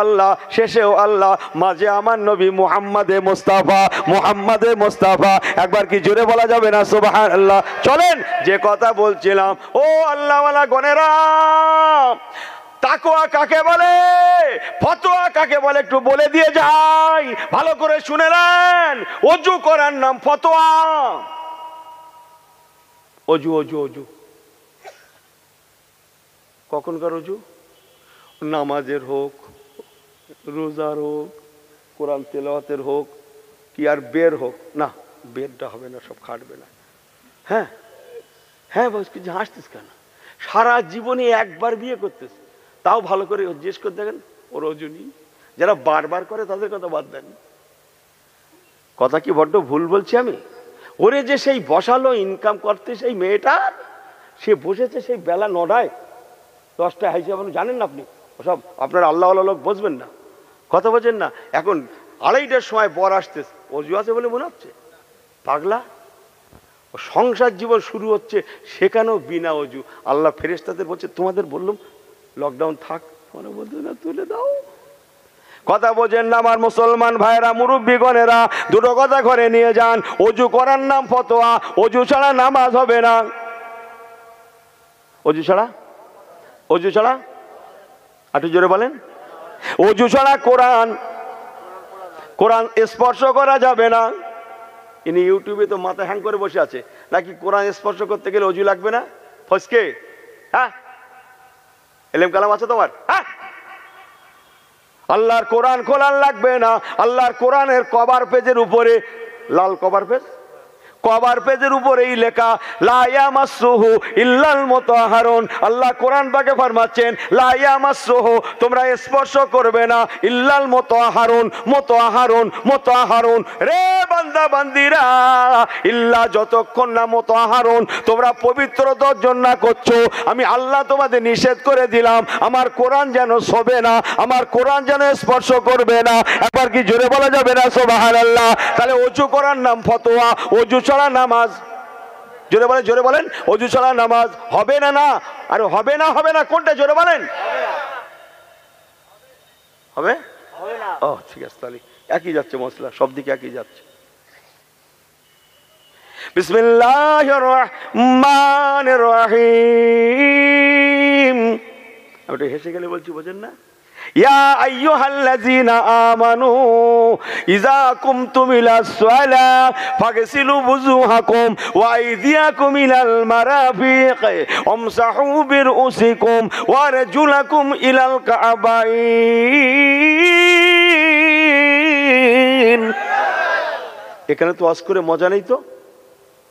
আল্লাহ, শেষেও আল্লাহ, মাঝে আমার নবী মুহাম্মাদে মুস্তাফা, মুহাম্মাদে মুস্তাফা। একবার কি জোরে বলা যাবে না সুবহানাল্লাহ? চলেন যে কথা বলছিলাম, ও আল্লাহওয়ালা গণেরা, তাকওয়া কাকে বলে, ফতোয়া কাকে বলে একটু বলে দিয়ে যাই, ভালো করে শুনে নেন। ওযু করার নাম ফতোয়া। অজু অজু অজু কখনকার অজু? নামাজের হোক, রোজার হোক, কোরআন তেলাওয়াতের হোক, কি আর বের হোক না, বেরটা হবে না, সব খাটবে না। হ্যাঁ হ্যাঁ, বস কিছু হাসতিস কেন? সারা জীবনে একবার বিয়ে করতেছে, তাও ভালো করে জিজ্ঞেস করে দেখেন ওর অজু নেই। যারা বারবার করে তাদের কথা বাদ দেন। কথা কি বড্ড ভুল বলছি আমি? ওরে যে সেই বসালো ইনকাম করতে, সেই মেয়েটা সে বসেছে সেই বেলা 9টায় 10টায় হাইছে, জানেন না আপনি? সব আপনার আল্লাহওয়ালা লোক বসবেন না, কথা বোঝেন না। এখন 2:30টার সময় বর আসতেছে, অজু আছে বলে মনে হচ্ছে পাগলা। সংসার জীবন শুরু হচ্ছে সেখানেও বিনা অজু। আল্লাহ ফেরেশতাদের বলছে তোমাদের বললাম লকডাউন থাক, তোমরা বলতে না তুলে দাও। কথা বোঝেন না আমার মুসলমান ভাইরা, মুরব্বীগণেরা, দুটো কথা ঘরে নিয়ে যান। অজু করার নাম ফতোয়া, অজু ছাড়া নামাজ হবে না। অজু ছাড়া, অজু ছাড়া, একটু জোরে বলেন, অজু ছাড়া কোরআন, কোরআন স্পর্শ করা যাবে না। ইনি ইউটিউবে তো মাথা হ্যাং করে বসে আছে, নাকি কোরআন স্পর্শ করতে গেলে অজু লাগবে না? ফসকে, হ্যাঁ এলেম কালাম আছে তোমার? হ্যাঁ, আল্লাহর কোরআন খোলার লাগবে না। আল্লাহর কোরআনের কভার পেজের উপরে, লাল কভার পেজ, কভার পেজের উপরেই লেখা লা ইয়ামাসসুহু ইল্লাল মুতাহহারুন। আল্লাহ কোরআন পাকে ফরমাচ্ছেন লা ইয়ামাসসুহু, তোমরা স্পর্শ করবে না, ইল্লাল মুতাহহারুন, মুতাহহারুন, মুতাহহারুন। রে বান্দা বান্দিরা, ইল্লা যতক্ষণ না মুতাহহারুন, তোমরা পবিত্রতা অর্জন না করছো, আমি আল্লাহ তোমাদের নিষেধ করে দিলাম আমার কোরআন যেন ছোবে না, আমার কোরআন যেন স্পর্শ করবে না। একবার কি জোরে বলা যাবে না সুবহানাল্লাহ? তাহলে ওযু করার নাম ফতোয়া, ওযু ছাড়া নামাজ, জোরে বলেন, জোরে বলেন, ওযু ছাড়া নামাজ হবে না। না আরে হবে না, হবে না কোনটা? জোরে বলেন, হবে না। ও ঠিক আছে, তাহলে একই যাচ্ছে মশলা, সব দিকে একই যাচ্ছে। বিসমিল্লাহির রহমানির রহিম। আমি হেসে গেলে বলছি, বোঝেন না? ইয়া আইয়ুহাল্লাযীনা আমানু ইযা কুমতুম ইলাস সালাহ ফাগসিলু বুজুহাকুম ওয়া আইদিয়াকুম ইলাল মারাফিক ওয়ামসাহু বিরউসিকুম ওয়া আরজুলাকুম ইলাল কাবাইন। এখানে তো ওয়াজ করে মজা নেই, তো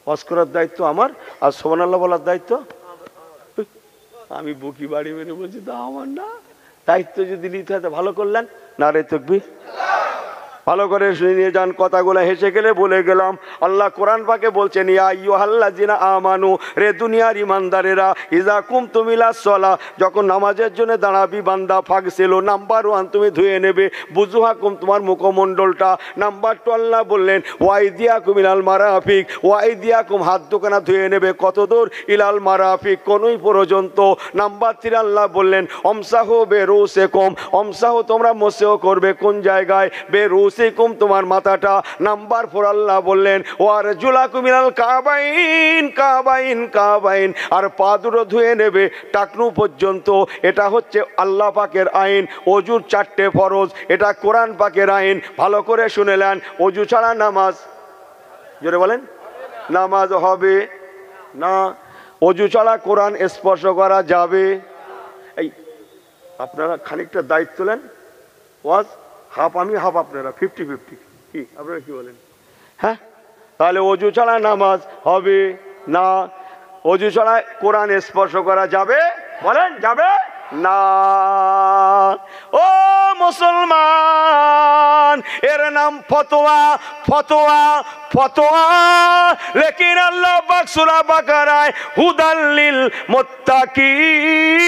ওয়াজ করার দায়িত্ব আমার, আর সুবহানাল্লাহ বলার দায়িত্ব আমি। বুকি বাড়ি মেরে বলছি তা আমার না, দায়িত্ব যদি নিতে হয় ভালো করলেন। নারে তাকবীর, ভালো করে শুনে নিয়ে যান কথাগুলো। হেসে গেলে বলে গেলাম, আল্লাহ কোরআন পাকে বলছেন ইয়া আইয়ুহাল্লাযীনা আমানু, রে দুনিয়ার ইমানদারেরা, ইযা কুমতুম ইলাস সালাহ, যখন নামাজের জন্য দাঁড়াবি বান্দা, ফাগসিলু, নাম্বার 1 তুমি ধুয়ে নেবে, বুজুহাকুম, তোমার মুখমণ্ডলটা। নাম্বার 2 আল্লাহ বললেন ওয়াইদিয়াকুম ইলাল মারাফিক, ওয়াইদিয়াকুম, হাত দুখানা ধুয়ে নেবে কত দূর? ইলাল মারাফিক, কোনই পর্যন্ত। নাম্বার 3 আল্লাহ বললেন ওমসাহু বিরুসিকুম, ওমসাহু, তোমরা মোসেও করবে কোন জায়গায়? বিরুসিকুম, তোমার মাথাটা। নাম্বার 4 আল্লাহ বললেন ওয়ারজুলাকুম ইলাল কাবাইন, কাবাইন, কাবাইন, আর পা দুটো ধুয়ে নেবে টাকনু পর্যন্ত। এটা হচ্ছে আল্লাহ পাকের আইন। অজুর 4টে ফরজ, এটা কোরআন পাকের আইন। ভালো করে শুনে নেন, অজু ছাড়া নামাজ, জোরে বলেন, নামাজ হবে না। অজু ছাড়া কোরআন স্পর্শ করা যাবে। এই আপনারা খানিকটা দায়িত্ব নেন, ওয়াজ হাফ আমি হাফ আপনারা, 50-50, কি আপনারা কি বলেন? হ্যাঁ, তাহলে অজু ছাড়া নামাজ হবে না। অজু ছাড়া কোরআন স্পর্শ করা যাবে, বলেন যাবে না। ও মুসলমান, এর নাম ফতোয়া, ফতোয়া, ফতোয়া। লেকিন আল্লাহ পাক সূরা বাকারায় হুদাল লিল মুত্তাকিন,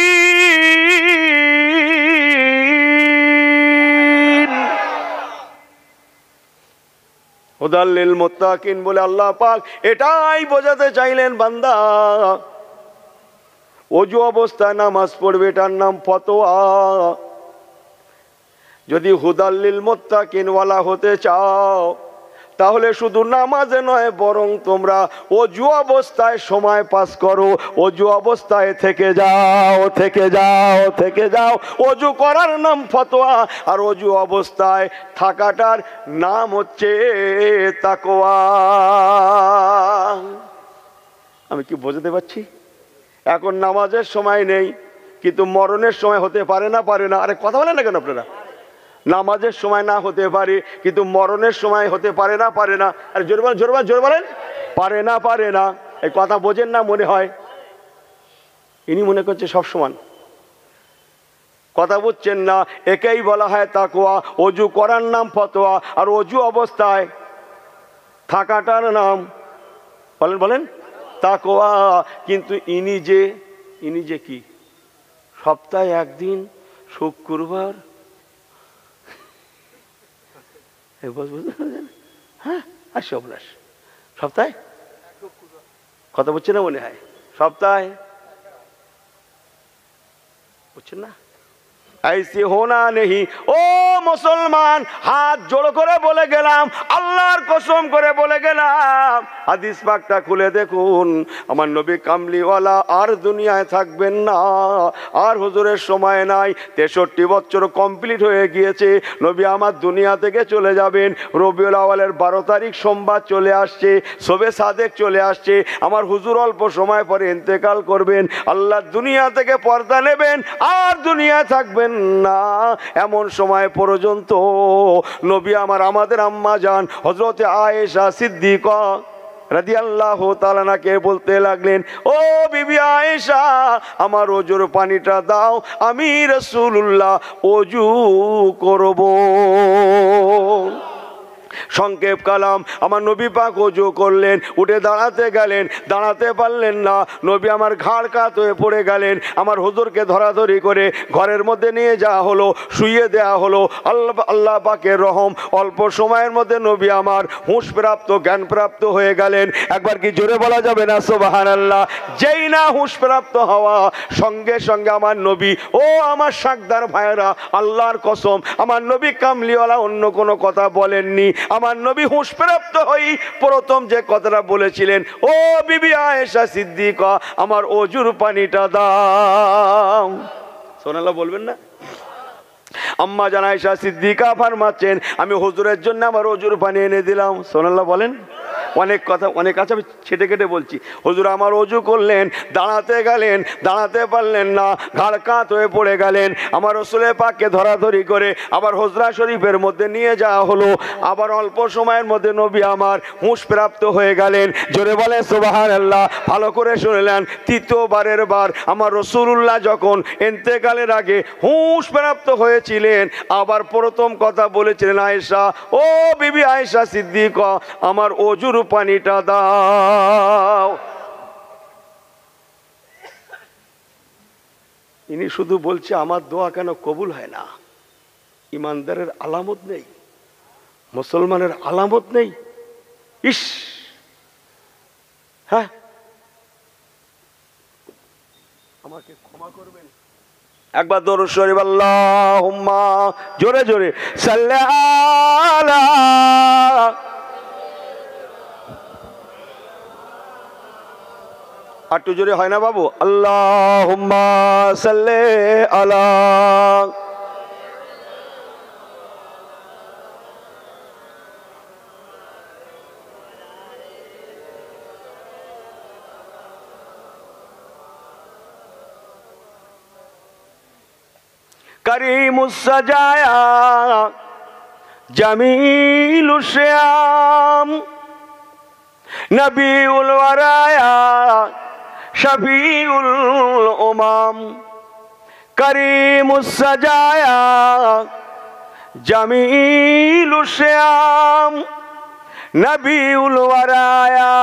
হুদাল লিল মুত্তাকিন বলে আল্লাহ পাক এটাই বোঝাতে চাইলেন, বান্দা অজু অবস্থায় নামাজ পড়বে, এটার নাম ফতোয়া। যদি হুদাল্লিল মুত্তাকিন ওয়ালা হতে চাও তাহলে শুধু নামাজে নয় বরং তোমরা অজু অবস্থায় সময় পাস করো, অজু অবস্থায় থেকে যাও থেকে যাও থেকে যাও। অজু করার নাম ফতোয়া, আর অজু অবস্থায় থাকাটার নাম হচ্ছে তাকওয়া। আমি কি বোঝাতে পারছি? এখন নামাজের সময় নেই কিন্তু মরণের সময় হতে পারে না, পারে না? আরে কথা বলেন না কেন আপনারা? নামাজের সময় না হতে পারে কিন্তু মরণের সময় হতে পারে না, পারে না? আরে জোর বলেন, জোর বলেন, জোর বলেন। পারে না, পারে না। এই কথা বোঝেন না মনে হয়? ইনি মনে করছে সব সমান। কথা বুঝছেন না? একেই বলা হয় তাকওয়া। অজু করার নাম ফতোয়া, আর অজু অবস্থায় থাকাটার নাম বলেন বলেন তাকওয়া। কিন্তু ইনি যে কি সপ্তাহে একদিন শুক্রবার, হ্যাঁ আর সবনাশ সপ্তাহে কথা বলছে না মনে হয়? সপ্তাহে বুঝছেন না? ऐसे होना नहीं। ও মুসলমান, হাত জোড় করে বলে গেলাম, আল্লাহর কসম করে বলে গেলাম, হাদিস পাকটা খুলে দেখুন। আমার নবী কামলিওয়ালা আর দুনিয়ায় থাকবেন না, আর হুজুরের সময় নাই। 63 বছর কমপ্লিট হয়ে গিয়েছে। নবী আমার দুনিয়া থেকে চলে যাবেন। রবিউল আউয়ালের 12 তারিখ সোমবার চলে আসছে, শবে সাদেক চলে আসছে। আমার হুজুর অল্প সময় পরে ইন্তেকাল করবেন। আল্লাহ দুনিয়া থেকে পর্দা নেবেন, আর দুনিয়ায় থাকবেন না। এমন সময় পর্যন্ত নবী আমার আমাদের আম্মা জান হযরতে আয়েশা সিদ্দিকা রাদিয়াল্লাহু তাআলা নাকে বলতে লাগলেন, ও বিবি আয়েশা, আমার ওজুর পানিটা দাও, আমি রাসূলুল্লাহ ওযু করব। সংক্ষেপ কালাম, আমার নবী পাক ওযু করলেন, উঠে দাঁড়াতে গেলেন, দাঁড়াতে পারলেন না। নবী আমার ঘাড় কাত হয়ে পড়ে গেলেন। আমার হুজুরকে ধরাধরি করে ঘরের মধ্যে নিয়ে যাওয়া হলো, শুইয়ে দেওয়া হলো। আল্লাহ পাকের রহম, অল্প সময়ের মধ্যে নবী আমার হুঁশ প্রাপ্ত, জ্ঞান প্রাপ্ত হয়ে গেলেন। একবার কি জোরে বলা যাবে না সুবহানাল্লাহ? যেই না হুঁশ প্রাপ্ত হওয়া, সঙ্গে সঙ্গে আমার নবী, ও আমার শাকদার ভাইয়েরা, আল্লাহর কসম, আমার নবী কামলিওয়ালা অন্য কোনো কথা বলেননি। আমার নবী হুঁশ প্রাপ্ত হই প্রথম যে কথাটা বলেছিলেন, ও বিবি আয়েশা সিদ্দিকা, আমার ওজুর পানিটা দাও। সুবহানাল্লাহ বলবেন না? আম্মা জান আয়েশা সিদ্দিকা ফরমাচ্ছেন, আমি হুজুরের জন্য আমার ওজুর পানি এনে দিলাম। সুবহানাল্লাহ বলেন। অনেক কথা অনেক আছে, আমি ছেটে কেটে বলছি। হুজুর আমার ওযু করলেন, দাঁড়াতে গেলেন, দাঁড়াতে পারলেন না, ঘাড় কাত হয়ে পড়ে গেলেন। আমার রাসূলের পাককে ধরাধরি করে আবার হুজরা শরীফের মধ্যে নিয়ে যাওয়া হলো। আবার অল্প সময়ের মধ্যে নবী আমার হুঁশ প্রাপ্ত হয়ে গেলেন। জোরে বলে সুবহানাল্লাহ। ভালো করে শুনলেন, তৃতীয়বারের বার আমার রাসূলুল্লাহ যখন ইন্তেকালের আগে হুঁশ প্রাপ্ত হয়েছিলেন, আবার প্রথম কথা বলেছিলেন, আয়েশা, ও বিবি আয়েশা সিদ্দিকা, আমার ওযুর পানিটা দাও। ইনি শুধু বলছে আমার দোয়া কেন কবুল হয় না? ইমানদারের আলামত নেই, মুসলমানের আলামত নেই। ইস, হ্যাঁ, আমাকে ক্ষমা করবেন। একবার দরুদ শরীফ, আল্লাহুম্মা, জোরে জোরে, সাল্লি আলা, একটু জোরে হয় না বাবু? আল্লাহুম্মা সাল্লি আলা। करीमुस सजाया जमीलुश श्याम नबीउल वराया शफीउल उमाम। करीमुस सजाया जमीलुश श्याम नबीउल वराया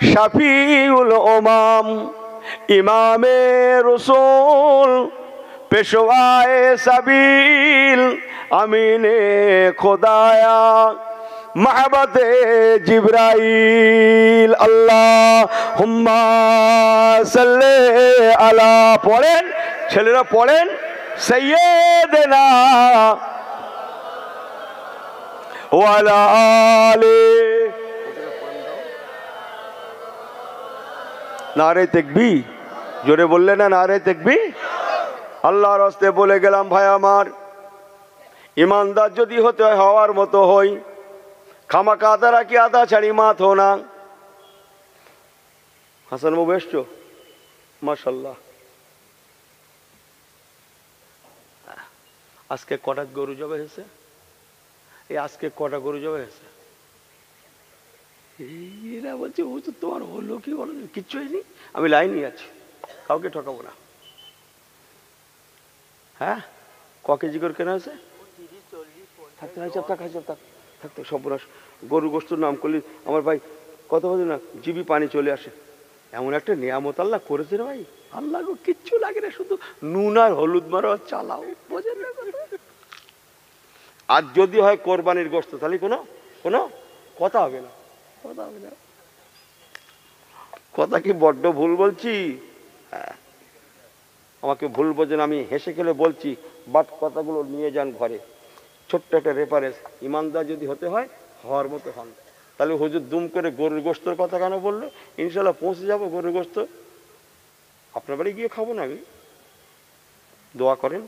शफीउल उमाम। इमामे रसूल पेशवाए सबील अमीने खुदाया महबते जिब्राइल। अल्लाहुम्मा सल्ले अला, पढ़ेन ছেলেরা পড়েন, सैयदना ওয়া আলা আলি। নারে তাকবীর, জোরে বললে না নারে তাকবীর। আল্লাহর হস্তে বলে গেলাম ভাই আমার, ইমানদার যদি হতে হয় হওয়ার মতো হই, খামাকা আদা রাখি আদা ছাড়ি মাথো না। হাসান বাবু এসছো? মাশাল্লাহ। আজকে কটা গরু জবে হয়েছে? এই আজকে কটা গরু জবে হয়েছে? এরা বলছে হুজুর তোমার হলো কি বলো? কিচ্ছু হয়নি, আমি লাইনই আছি, কাউকে ঠকাবো না। হ্যাঁ, ক কেজি করে কেনা হয়েছে? থাকতে সর্বনাশ। গরু গোস্তুর নাম করলি আমার ভাই, কত বছর না জিবি পানি চলে আসে। এমন একটা নিয়ামত আল্লাহ করেছে রে ভাই, আল্লাহ গো কিচ্ছু লাগে না, শুধু নুন আর হলুদ মারো চালাও, বোঝেন না? আর যদি হয় কোরবানির গোস্ত, তাহলে কোনো কোনো কথা হবে না, কথা হবে না। কথা কি বড্ড ভুল বলছি? হ্যাঁ, আমাকে ভুল বোঝেন, আমি হেসে খেলে বলছি, বাট কথাগুলো নিয়ে যান ঘরে। ছোট্ট একটা রেফারেন্স, ইমানদার যদি হতে হয় হওয়ার মতো হন। তাহলে হুজুর দুম করে গরুর গোস্তর কথা কেন বললো? ইনশাল্লাহ পৌঁছে যাবো গরুর গোস্ত, আপনার বাড়ি গিয়ে খাবো না। আমি দোয়া করেন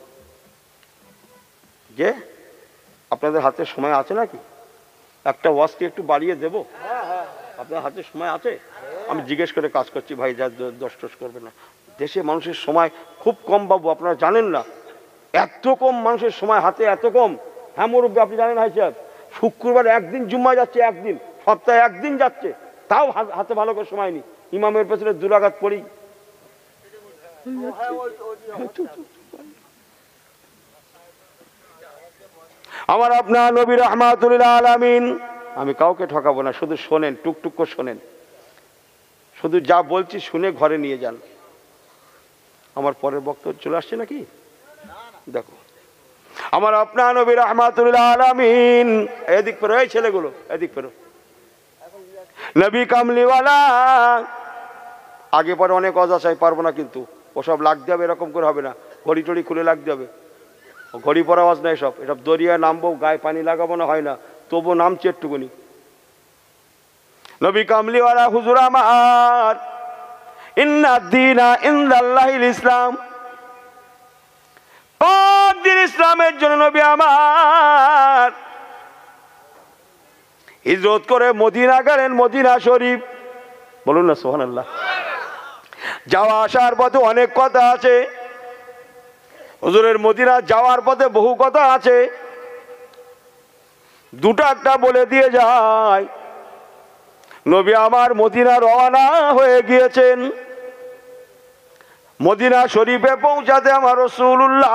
যে আপনাদের হাতে সময় আছে নাকি? একটা ওয়াজকে একটু বাড়িয়ে দেব? আপনার হাতে সময় আছে? আমি জিজ্ঞেস করে কাজ করছি ভাই, যা দোষ টোষ করবে না। দেশে মানুষের সময় খুব কম বাবু, আপনারা জানেন না? এত কম মানুষের সময় হাতে, এত কম। হ্যাঁ মুরব্বী, আপনি জানেন ভাই সাহেব, শুক্রবার একদিন জুম্মা যাচ্ছে, একদিন সপ্তাহে একদিন যাচ্ছে, তাও হাতে ভালো করে সময় নেই। ইমামের পেছনে দুরাকাত পড়ি। আমার আপনার নবী রাহমাতুল লিল আলামিন, আমি কাউকে ঠকাবো না, শুধু শোনেন, টুকটুক করে শোনেন, শুধু যা বলছি শুনে ঘরে নিয়ে যান। আমার পরের বক্তব্য চলে আসছে নাকি? দেখো, আমার আপনার নবী রাহমাতুল লিল আলামিন, এদিক ফেরো, এই ছেলেগুলো এদিক ফেরো, নবী কামলিওয়ালা। আগে পরে অনেক অজা চাই, পারবো না কিন্তু, ওসব লাগতে হবে, এরকম করে হবে না। ঘড়ি টড়ি খুলে লাগতে হবে, ঘড়ি পরা আওয়াজ না এসব। এসব দরিয়ায় নামবো, গায়ে পানি লাগাবো না, হয় না, তবু নামছে একটুকুনি। নবী কামলিওয়ালা হুজুর আমার, ইন্না দীনা ইনদাল্লাহিল ইসলাম, পাক দিন ইসলামের জন্য নবী আমার হিজরত করে মদিনা গেলেন, মদিনা শরীফ। বলুন না সুবহানাল্লাহ। যাওয়া আসার পথে অনেক কথা আছে, হুজুরের মদিনা যাওয়ার পথে বহু কথা আছে, দুটো একটা বলে দিয়ে যায়। নবী আমার মদিনা রওনা হয়ে গিয়েছেন। মদিনা শরীফে পৌঁছাতে আমার রাসূলুল্লাহ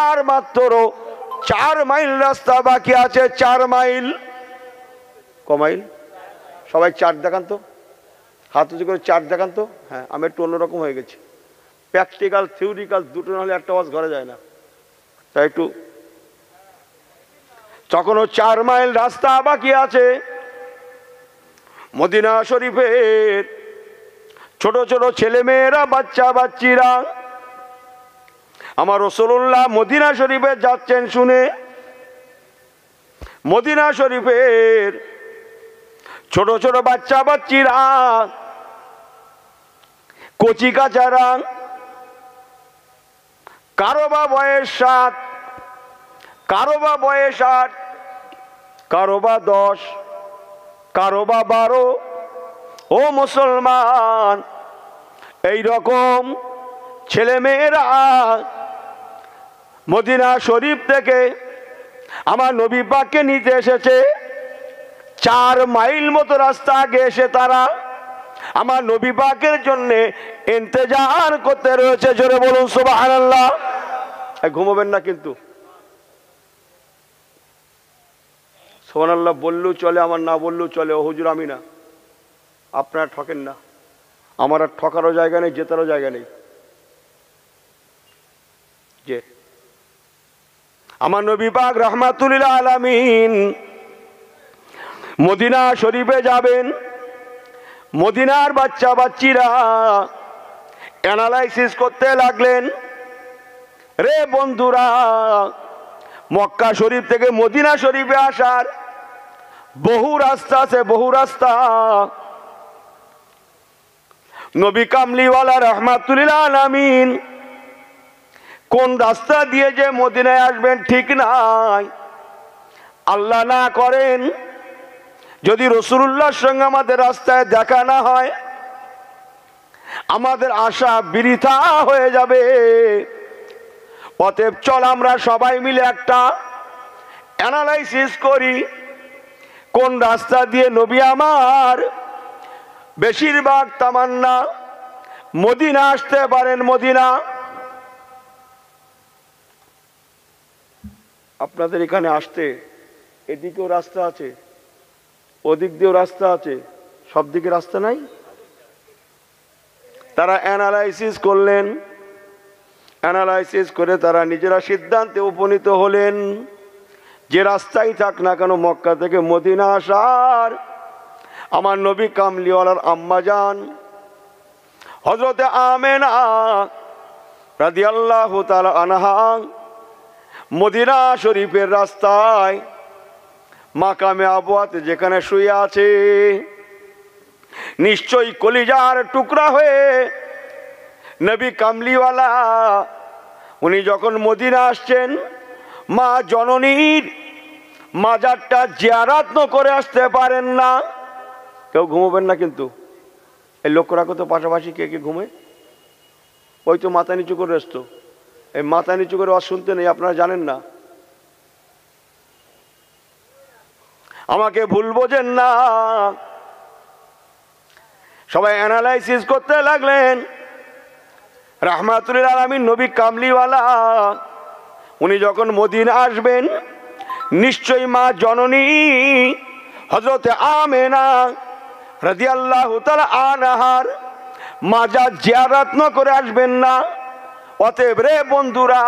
আর মাত্র 4 মাইল রাস্তা বাকি আছে। 4 মাইল। ক মাইল? সবাই 4 দেখান তো, হাত উঁচু করে 4 দেখান তো। হ্যাঁ, আমি একটু অন্যরকম হয়ে গেছি, প্র্যাকটিক্যাল থিওরিক্যাল দুটো না হলে একটা ওয়াজ ঘরে যায় না, তাই একটু। তখনও 4 মাইল রাস্তা বাকি আছে। মদিনা শরীফের ছোট ছোট ছেলে মেয়েরা, বাচ্চা বাচ্চিরা আমার রাসূলুল্লাহ মদিনা শরীফে যাচ্ছেন শুনে, মদিনা শরীফের ছোট ছোট বাচ্চা বাচ্চিরা, কচি কাচারা, কারো বা বয়স 7, কারো বা বয়স 8, কারো বা 10, কারো বা 12। ও মুসলমান, এই রকম ছেলে মেয়েরা মদিনা শরীফ থেকে আমার নবী পাককে নিতে এসেছে। 4 মাইল মতো রাস্তা আগে এসে তারা আমার নবী পাকের জন্য ইন্তজার করতে রয়েছে। জোরে বলুন সুবহানাল্লাহ। ঘুমাবেন না কিন্তু, সুবহানাল্লাহ বললেও চলে, আমার না বললেও চলে। ও হুজুর আমি না, আপনারা ঠকেন না, আমার আর ঠকারও জায়গা নেই, জেতারও জায়গা নেই। যে আমার নবী পাক রাহমাতুল লিল আলামিন মদিনা শরীফে যাবেন। মদিনার বাচ্চা বাচ্চিরা অ্যানালাইসিস করতে লাগলেন। রে বন্ধুরা, মক্কা শরীফ থেকে মদিনা শরীফে আসার বহু রাস্তা আছে, বহু রাস্তা। নবী কামলিওয়ালা রাহমাতুল আলামিন কোন রাস্তা দিয়ে যে মদিনায় আসবেন ঠিক নাই। আল্লাহ না করেন যদি রাসূলুল্লাহর সঙ্গে আমাদের রাস্তায় দেখা না হয়, আমাদের আশা বৃথা হয়ে যাবে। অতএব চল আমরা সবাই মিলে একটা অ্যানালাইসিস করি, কোন রাস্তা দিয়ে নবী আমার বেশিরভাগ তামান্না মদিনা আসতে পারেন। মদিনা আপনাদের এখানে আসতে এদিকেও রাস্তা আছে, ওদিক দিয়েও রাস্তা আছে, সব দিকে রাস্তা নাই। তারা অ্যানালাইসিস করলেন, অ্যানালাইসিস করে তারা নিজেরা সিদ্ধান্তে উপনীত হলেন যে রাস্তাই থাক না কেন মক্কা থেকে মদিনা আসার আমার নবী কামলিওয়ালার আম্মাজান হযরতে আমেনা রাদিয়াল্লাহু তাআলা আনহা মদিনা শরীফের রাস্তায় মাকামে আবওয়াতে যেখানে শুয়ে আছে, নিশ্চয়ই কলিজার টুকরা হয়ে নবী কামলিওয়ালা উনি যখন মদিনা আসছেন, মা জননীর মাজারটা জিয়ারত না করে আসতে পারেন না। কেউ ঘুমাবেন না কিন্তু, এই লক্ষ্য রাখো তো পাশাপাশি কে কে ঘুমে। ওই তো মাথা নিচু করে আসতো, এই মাথা নিচু করে ওয়াজ শুনতে নেই, আপনারা জানেন না। আমাকে ভুল বোঝেন না। সবাই অ্যানালাইসিস করতে লাগলেন। রাহমাতুল আলামিন নবী কামলিওয়ালা উনি যখন মদিনা আসবেন, নিশ্চয়ই মা জননী হযরতে আমেনা রাদিয়াল্লাহু তাআলা আনহার মাজার জিয়ারত না করে আসবেন না। অতএব রে বন্ধুরা,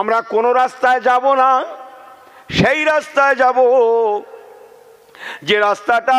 আমরা কোন রাস্তায় যাব না, সেই রাস্তায় যাব যে রাস্তাটা